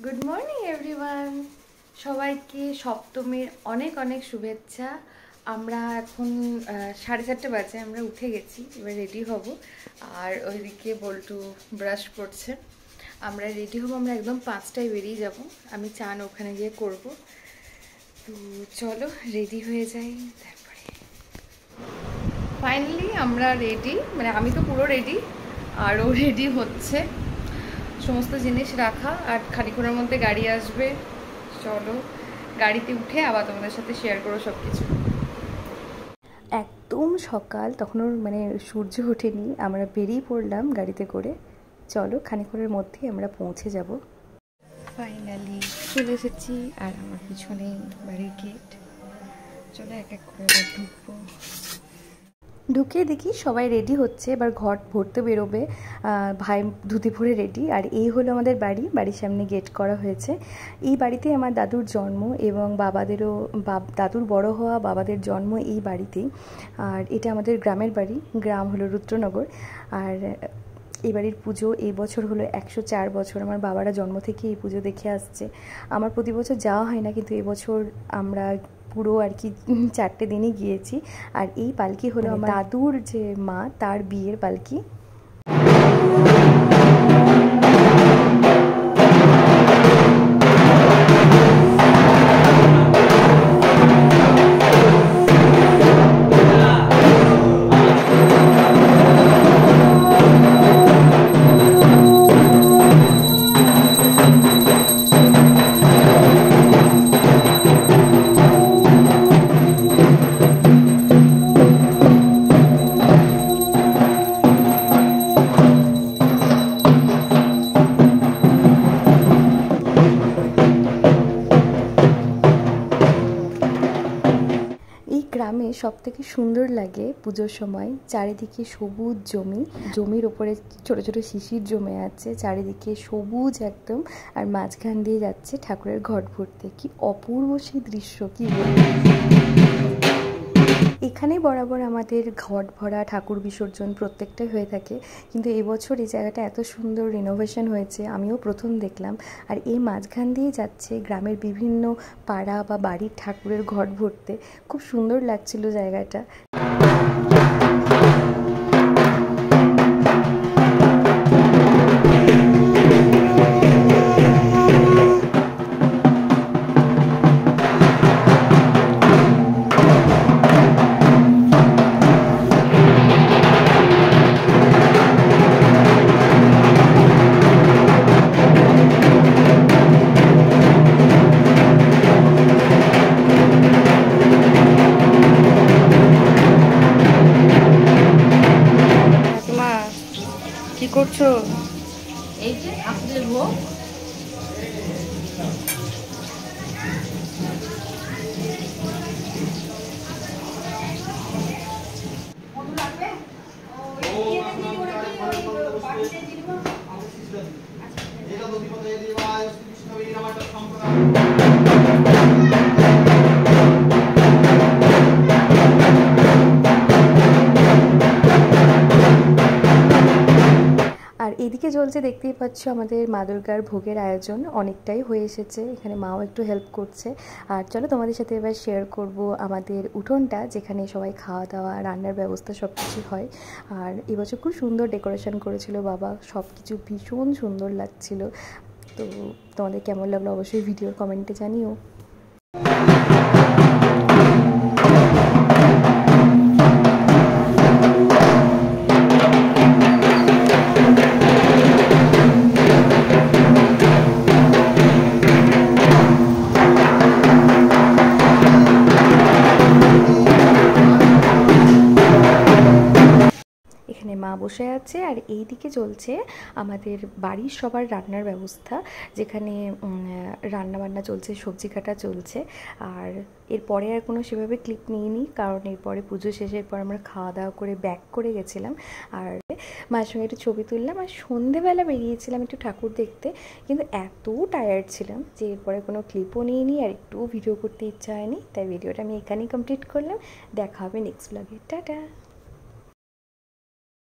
Good morning everyone, সবাইকে সপ্তমীর অনেক অনেক শুভেচ্ছা। আমরা এখন 4:30 বাজে, আমরা উঠে গেছি, এবার রেডি হব। আর ওইদিকে বল্টু ব্রাশ করছে। আমরা রেডি হব, আমরা একদম 5টায় বেরিয়ে যাব। আমি চান ওখানে গিয়ে করব। তো চলো রেডি হয়ে যাই। তারপরে ফাইনালি আমরা রেডি, মানে আমি তো পুরো রেডি, আর ও রেডি হচ্ছে। সমস্ত জিনিস রাখা, আর খানিক্ষণের মধ্যে গাড়ি আসবে। চলো গাড়িতে উঠে আবার তোমাদের সাথে শেয়ার করো সব কিছু। একদম সকাল, তখন ওর মানে সূর্য ওঠেনি, আমরা বেরিয়ে পড়লাম গাড়িতে করে। চলো খানিক্ষণের মধ্যেই আমরা পৌঁছে যাব। ফাইনালি চলে এসেছি, আর আমার পিছনে বাড়ির গেট। চলো এক এক করে এবার ঢুকবো। ঢুকে দেখি সবাই রেডি হচ্ছে, এবার ঘট ভরতে বেরোবে। ভাই ধুতি পরে রেডি। আর এই হলো আমাদের বাড়ির সামনে গেট করা হয়েছে। এই বাড়িতে আমার দাদুর জন্ম, এবং বাবাদেরও দাদুর বড় হওয়া বাবাদের জন্ম এই বাড়িতেই। আর এটা আমাদের গ্রামের বাড়ি, গ্রাম হলো রুদ্রনগর। আর এই বাড়ির পুজো এই বছর হলো 104 বছর। আমার বাবারা জন্ম থেকে এই পুজো দেখে আসছে। আমার প্রতি বছর যাওয়া হয় না, কিন্তু এবছর আমরা পুরো আর কি 4টে দিনই গিয়েছি। আর এই পালকি হলো আমার দাদুর যে মা, তার বিয়ের পালকি। গ্রামে সবথেকে সুন্দর লাগে পুজোর সময়, চারিদিকে সবুজ জমির ওপরে ছোট ছোট শিশির জমে আছে, চারিদিকে সবুজ একদম। আর মাঝখান দিয়ে যাচ্ছে ঠাকুরের ঘট ভরতে। কি অপূর্ব সেই দৃশ্য, কি বলবো। এখানেই বরাবর আমাদের ঘট ভরা, ঠাকুর বিসর্জন প্রত্যেকটাই হয়ে থাকে। কিন্তু এবছর এই জায়গাটা এত সুন্দর রিনোভেশন হয়েছে, আমিও প্রথম দেখলাম। আর এই মাঝখান দিয়ে যাচ্ছে গ্রামের বিভিন্ন পাড়া বা বাড়ির ঠাকুরের ঘট ভরতে। খুব সুন্দর লাগছিল জায়গাটা। কি করছো? এই যে আপনাদের ভোগ। আর এদিকে চলছে, দেখতেই পাচ্ছ আমাদের মা দুর্গার ভোগের আয়োজন অনেকটাই হয়ে এসেছে। এখানে মাও একটু হেল্প করছে। আর চলো তোমাদের সাথে এবার শেয়ার করব আমাদের উঠোনটা, যেখানে সবাই খাওয়া দাওয়া রান্নার ব্যবস্থা সব কিছু হয়। আর এবছর খুব সুন্দর ডেকোরেশন করেছিল বাবা, সব কিছু ভীষণ সুন্দর লাগছিল। তো তোমাদের কেমন লাগলো অবশ্যই ভিডিওর কমেন্টে জানিও। মা বসে আছে। আর এই দিকে চলছে আমাদের বাড়ির সবার রান্নার ব্যবস্থা, যেখানে রান্না বান্না চলছে, সবজি কাটা চলছে। আর এরপরে আর কোনো সেভাবে ক্লিপ নিইনি, কারণ এরপরে পুজো শেষের পর আমরা খাওয়া দাওয়া করে ব্যাক করে গেছিলাম। আর মায়ের সঙ্গে একটু ছবি তুললাম, আর সন্ধেবেলা বেরিয়েছিলাম একটু ঠাকুর দেখতে। কিন্তু এত টায়ার্ড ছিলাম যে এরপরে কোনো ক্লিপও নিইনি, আর একটু ভিডিও করতে ইচ্ছা হয়নি। তাই ভিডিওটা আমি এখানেই কমপ্লিট করলাম। দেখা হবে নেক্সট ব্লগে। টাটা।